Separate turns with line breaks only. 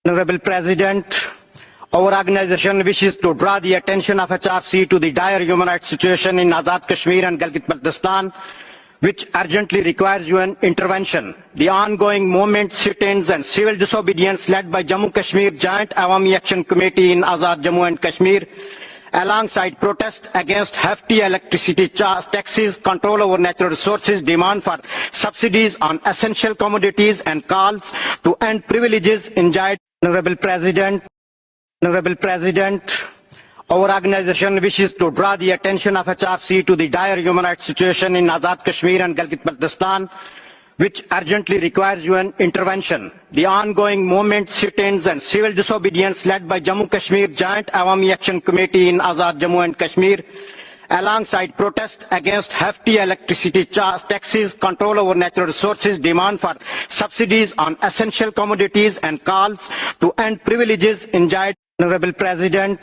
Honorable President, our organization wishes to draw the attention of HRC to the dire human rights situation in Azad Kashmir and Gilgit-Baltistan, which urgently requires UN intervention. The ongoing movement, sit-ins and civil disobedience led by Jammu Kashmir Joint Awami Action Committee in Azad Jammu and Kashmir, alongside protests against hefty electricity taxes, control over natural resources, demand for subsidies on essential commodities and calls to end privileges enjoyed. Honorable President, our organization wishes to draw the attention of HRC to the dire human rights situation in Azad Kashmir and Gilgit-Baltistan, which urgently requires UN intervention. The ongoing movement, sit-ins and civil disobedience led by Jammu Kashmir Joint Awami Action Committee in Azad Jammu and Kashmir, alongside protests against hefty electricity taxes, control over natural resources, demand for subsidies on essential commodities and calls to end privileges enjoyed. Honorable President,